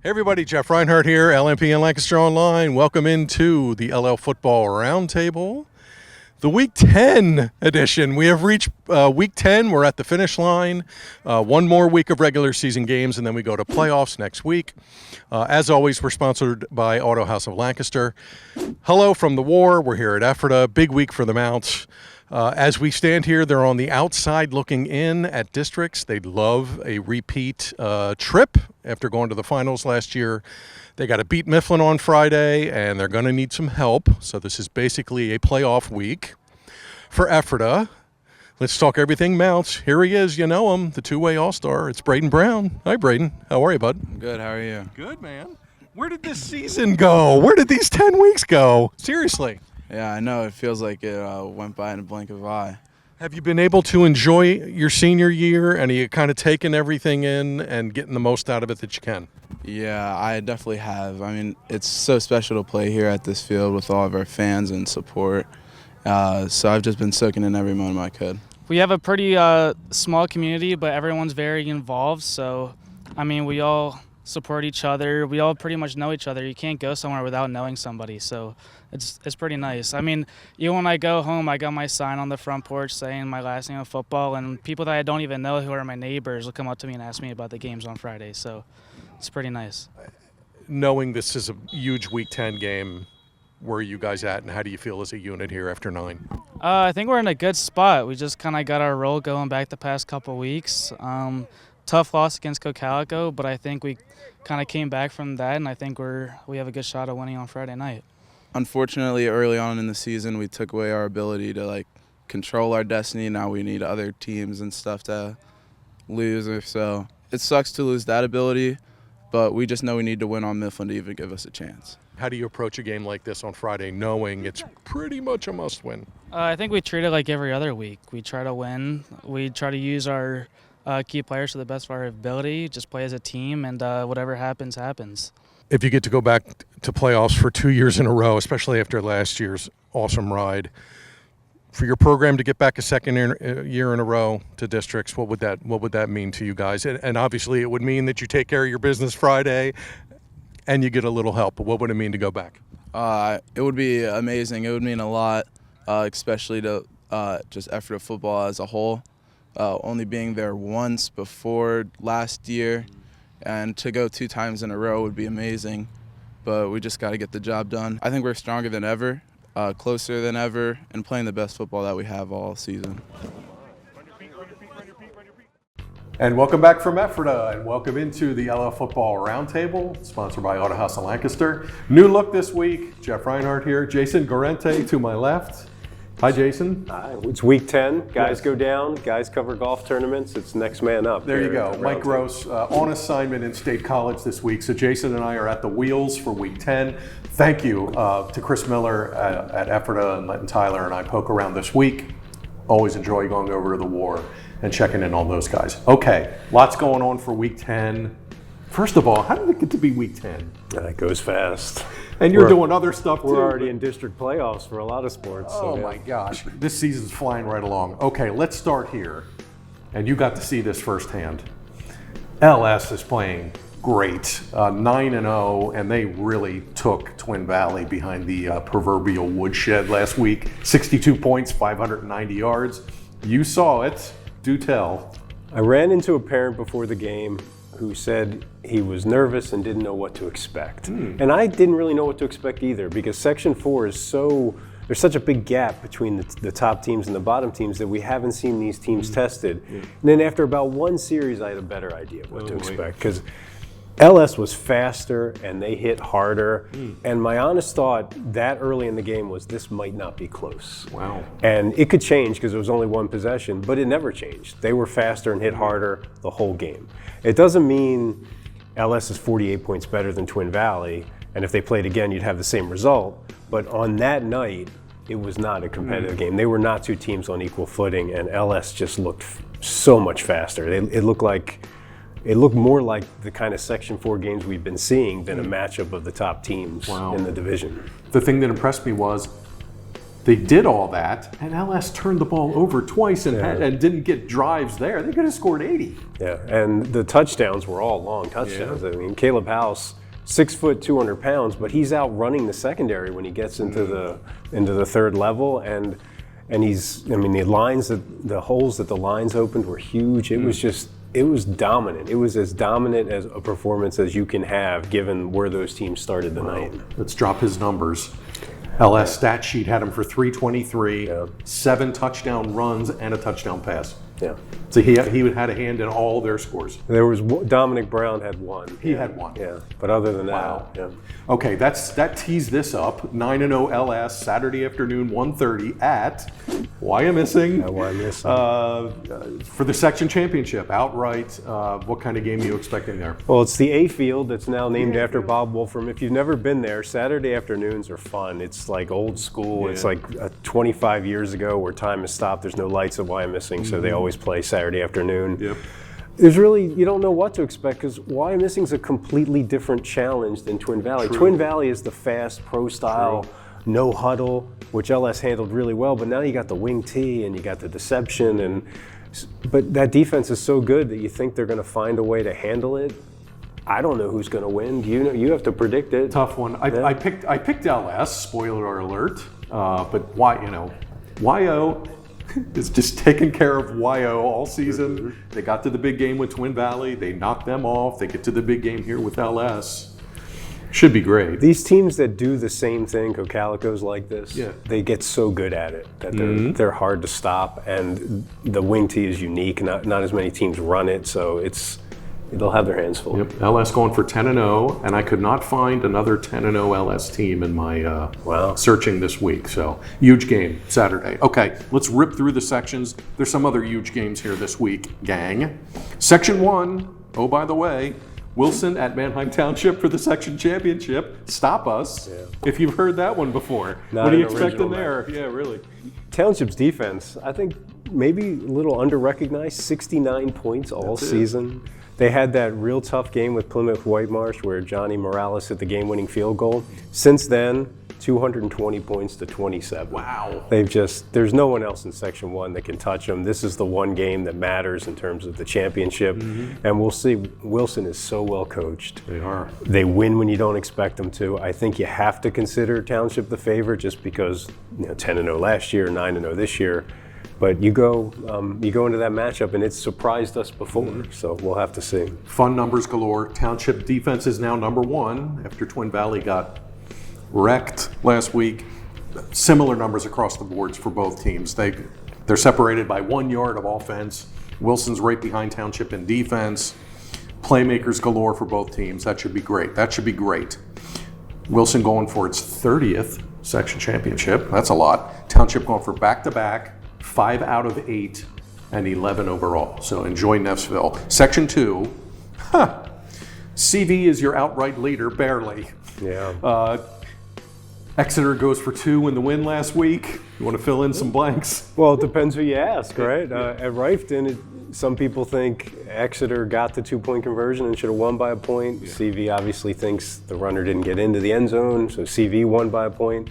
Hey everybody, Jeff Reinhart here, LMP and Lancaster Online. Welcome into the LL Football Roundtable, the Week 10 edition. We have reached Week 10. We're at the finish line. One more week of regular season games, and then we go to playoffs next week. As always, we're sponsored by Auto House of Lancaster. Hello from the war. We're here at Ephrata. Big week for the Mounts. As we stand here, they're on the outside looking in at districts. They'd love a repeat trip after going to the finals last year. They got to beat Mifflin on Friday, and they're going to need some help. So this is basically a playoff week for Ephrata. Let's talk everything Mounts. Here he is. You know him, the two-way all-star. It's Braden Brown. Hi, Braden. How are you, bud? I'm good. How are you? Good, man. Where did this season go? Where did these 10 weeks go? Seriously. Yeah, I know. It feels like it went by in a blink of an eye. Have you been able to enjoy your senior year, and are you kind of taking everything in and getting the most out of it that you can? Yeah, I definitely have. I mean, it's so special to play here at this field with all of our fans and support. So I've just been soaking in every moment I could. We have a pretty small community, but everyone's very involved. So, I mean, we all support each other. We all pretty much know each other. You can't go somewhere without knowing somebody. So it's pretty nice. I mean, even when I go home, I got my sign on the front porch saying my last name of football, and people that I don't even know who are my neighbors will come up to me and ask me about the games on Friday. So it's pretty nice. Knowing this is a huge Week 10 game, where are you guys at, and how do you feel as a unit here after 9? I think we're in a good spot. We just kind of got our roll going back the past couple weeks. Tough loss against Cocalico, but I think we kind of came back from that, and I think we have a good shot at winning on Friday night. Unfortunately, early on in the season, we took away our ability to control our destiny. Now we need other teams and stuff to lose. So it sucks to lose that ability, but we just know we need to win on Mifflin to even give us a chance. How do you approach a game like this on Friday, knowing it's pretty much a must-win? I think we treat it like every other week. We try to win. We try to use our key players to the best of our ability, just play as a team, and whatever happens, happens. If you get to go back to playoffs for 2 years in a row, especially after last year's awesome ride, for your program to get back a second year in a row to districts, what would that mean to you guys? And obviously it would mean that you take care of your business Friday and you get a little help, but what would it mean to go back? It would be amazing. It would mean a lot, especially to just Ephrata football as a whole. Only being there once before last year, and to go 2 times in a row would be amazing, but we just got to get the job done. I think we're stronger than ever, closer than ever, and playing the best football that we have all season. And welcome back from Ephrata, and welcome into the LL Football Roundtable, sponsored by Auto House of Lancaster. New look this week, Jeff Reinhart here, Jason Guarente to my left. Hi, Jason. Hi. It's Week 10. Guys go down. Guys cover golf tournaments. It's next man up. There you go. Mike Gross on assignment in State College this week. So Jason and I are at the wheels for Week 10. Thank you to Chris Miller at Ephrata and letting Tyler and I poke around this week. Always enjoy going over to the war and checking in on those guys. Okay, lots going on for Week 10. First of all, how did it get to be Week 10? It goes fast. And you're doing other stuff too. We're already in district playoffs for a lot of sports. Oh my gosh, this season's flying right along. Okay, let's start here. And you got to see this firsthand. LS is playing great, 9-0, and they really took Twin Valley behind the proverbial woodshed last week. 62 points, 590 yards. You saw it. Do tell. I ran into a parent before the game who said he was nervous and didn't know what to expect. And I didn't really know what to expect either, because Section 4 is there's such a big gap between the top teams and the bottom teams that we haven't seen these teams tested. And then after about one series, I had a better idea of what to expect, because LS was faster and they hit harder. And my honest thought that early in the game was this might not be close. Wow. And it could change because it was only one possession, but it never changed. They were faster and hit harder the whole game. It doesn't mean LS is 48 points better than Twin Valley, and if they played again, you'd have the same result. But on that night, it was not a competitive game. They were not two teams on equal footing, and LS just looked so much faster. It looked more like the kind of Section 4 games we've been seeing than a matchup of the top teams in the division. The thing that impressed me was They did all that, and LS turned the ball over twice and didn't get drives there. They could have scored 80. Yeah, and the touchdowns were all long touchdowns. Yeah. I mean, Caleb House, 6 foot, 200 pounds, but he's out running the secondary when he gets into the third level, and he's, I mean, the holes that the lines opened were huge. It was dominant. It was as dominant as a performance as you can have, given where those teams started the night. Let's drop his numbers. LS stat sheet had him for 323, 7 touchdown runs, and a touchdown pass. Yeah. So he had a hand in all their scores. There was Dominic Brown had one. He had one. Yeah. But other than that, Wow. Okay, that tees this up. 9-0 LS Saturday afternoon, 1:30 at Wyomissing. For the section championship outright. What kind of game are you expecting there? Well, it's the A field that's now named after Bob Wolfram. If you've never been there, Saturday afternoons are fun. It's like old school. It's like 25 years ago where time has stopped. There's no lights at Wyomissing, so they always play Saturday afternoon. Yep. There's really, you don't know what to expect because Wyomissing's a completely different challenge than Twin Valley. True. Twin Valley is the fast pro style, no huddle, which LS handled really well, but now you got the wing T and you got the deception, but that defense is so good that you think they're going to find a way to handle it. I don't know who's going to win. You have to predict it. Tough one. I picked LS. Spoiler alert. But YO is just taking care of YO all season. They got to the big game with Twin Valley. They knocked them off. They get to the big game here with LS. Should be great. These teams that do the same thing, Cocalico's like this, they get so good at it that they're hard to stop. And the wing tee is unique. Not as many teams run it, so they'll have their hands full. Yep. LS going for 10-0, and I could not find another 10-0 LS team in my searching this week. So huge game Saturday. Okay, let's rip through the sections. There's some other huge games here this week, gang. Section 1. Oh, by the way, Wilson at Manheim Township for the section championship. Stop us if you've heard that one before. Not what are you an expecting original there? Yeah, really. Township's defense, I think maybe a little under-recognized, 69 points all season. They had that real tough game with Plymouth Whitemarsh where Johnny Morales hit the game-winning field goal. Since then, 220 points to 27. Wow. There's no one else in Section 1 that can touch them. This is the one game that matters in terms of the championship. And we'll see. Wilson is so well coached. They are. They win when you don't expect them to. I think you have to consider Township the favorite just because 10-0 last year, 9-0 this year. But you go into that matchup, and it's surprised us before, so we'll have to see. Fun numbers galore. Township defense is now number 1 after Twin Valley got wrecked last week. Similar numbers across the boards for both teams. They're separated by 1 yard of offense. Wilson's right behind Township in defense. Playmakers galore for both teams. That should be great. Wilson going for its 30th section championship. That's a lot. Township going for back-to-back. 5 out of 8 and 11 overall. So enjoy Neffsville. Section 2, CV is your outright leader, barely. Yeah. Exeter goes for 2 in the win last week. You want to fill in some blanks? Well, it depends who you ask, right? At Rifton, some people think Exeter got the 2-point conversion and should have won by a point. Yeah. CV obviously thinks the runner didn't get into the end zone, so CV won by a point.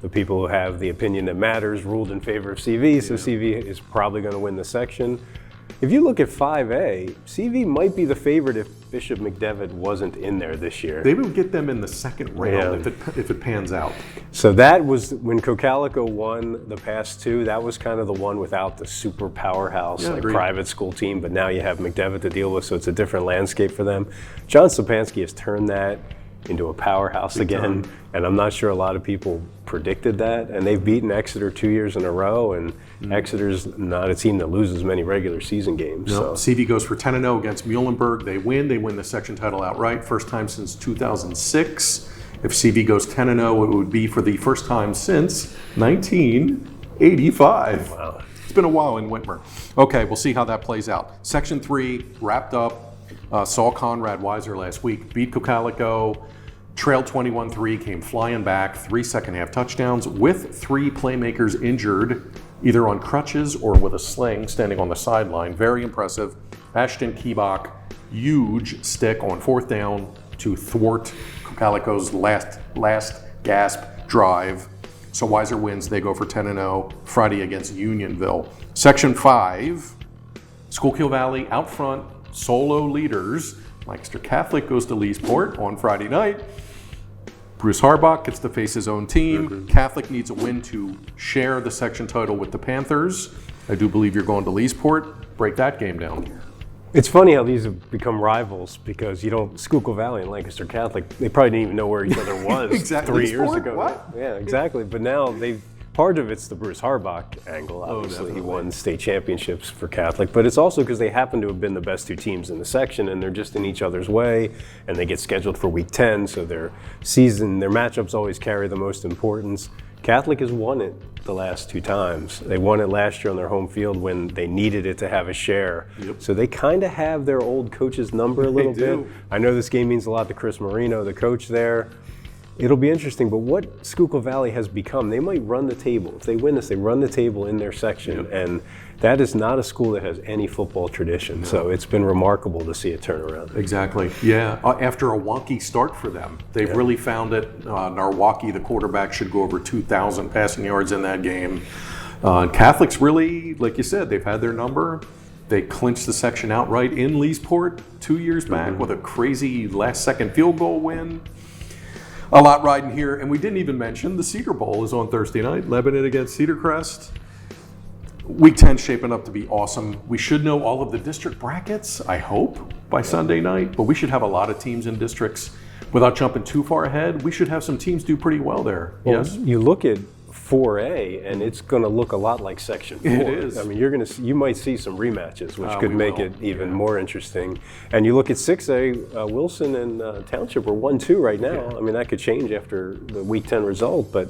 The people who have the opinion that matters ruled in favor of CV, so CV is probably going to win the section. If you look at 5A, CV might be the favorite if Bishop McDevitt wasn't in there this year. They would get them in the second round if it pans out. So that was when Cocalico won the past 2. That was kind of the one without the super powerhouse private school team. But now you have McDevitt to deal with, so it's a different landscape for them. John Stepanski has turned that into a powerhouse again, and I'm not sure a lot of people predicted that. And they've beaten Exeter 2 years in a row, and Exeter's not a team that loses many regular season games. No, so. CV goes for 10-0 against Muhlenberg. They win the section title outright, first time since 2006. If CV goes 10-0, it would be for the first time since 1985. Wow. It's been a while in Whitmer. Okay, we'll see how that plays out. Section 3 wrapped up. Saw Conrad Weiser last week, beat Cocalico, trailed 21-3, came flying back, 3 second-half touchdowns with 3 playmakers injured, either on crutches or with a sling standing on the sideline. Very impressive. Ashton Keebach, huge stick on 4th down to thwart Cocalico's last gasp drive. So Weiser wins. They go for 10-0 Friday against Unionville. Section 5, Schuylkill Valley out front, solo leaders. Lancaster Catholic goes to Leesport on Friday night. Bruce Harbach gets to face his own team. Catholic needs a win to share the section title with the Panthers. I do believe you're going to Leesport. Break that game down. It's funny how these have become rivals because Schuylkill Valley and Lancaster Catholic, they probably didn't even know where each other was Exactly. 3 years ago. What? Yeah, exactly. But now part of it's the Bruce Harbach angle. Obviously, he won state championships for Catholic, but it's also because they happen to have been the best 2 teams in the section, and they're just in each other's way, and they get scheduled for week 10, so their matchups always carry the most importance. Catholic has won it the last 2 times. They won it last year on their home field when they needed it to have a share. Yep. So they kind of have their old coach's number a little bit. I know this game means a lot to Chris Marino, the coach there. It'll be interesting, but what Schuylkill Valley has become, they might run the table. If they win this, they run the table in their section, and that is not a school that has any football tradition. No. So it's been remarkable to see it turn around. Exactly, yeah. After a wonky start for them, they've really found it. Narwaki, the quarterback, should go over 2,000 passing yards in that game. Catholics really, like you said, they've had their number. They clinched the section outright in Leesport 2 years back with a crazy last-second field goal win. A lot riding here, and we didn't even mention the Cedar Bowl is on Thursday night. Lebanon against Cedar Crest. Week 10 shaping up to be awesome. We should know all of the district brackets, I hope, by Sunday night, but we should have a lot of teams in districts. Without jumping too far ahead, we should have some teams do pretty well there. Well, yes? You look at 4A, and it's going to look a lot like Section 4. It is. I mean, you might see some rematches, which could make it even more interesting. And you look at 6A, Wilson and Township are 1-2 right now. Yeah. I mean, that could change after the Week 10 result, but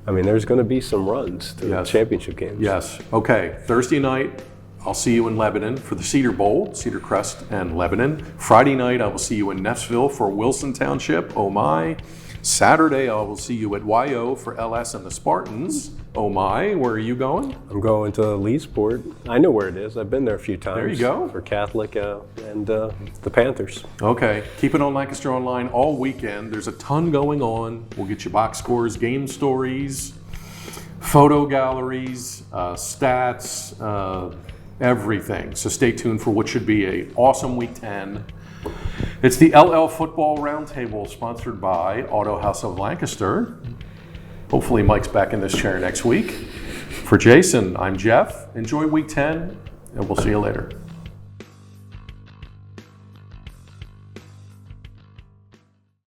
I mean, there's going to be some runs to the championship games. Yes. Okay. Thursday night, I'll see you in Lebanon for the Cedar Bowl, Cedar Crest and Lebanon. Friday night, I will see you in Neffsville for Wilson Township. Oh my. Saturday, I will see you at YO for LS and the Spartans. Oh my, where are you going? I'm going to Leesport. I know where it is. I've been there a few times. There you go. For Catholic and the Panthers. Okay, keep it on Lancaster Online all weekend. There's a ton going on. We'll get you box scores, game stories, photo galleries, stats, everything. So stay tuned for what should be an awesome Week 10. It's the LL Football Roundtable, sponsored by Auto House of Lancaster. Hopefully Mike's back in this chair next week. For Jason, I'm Jeff. Enjoy Week 10, and we'll see you later.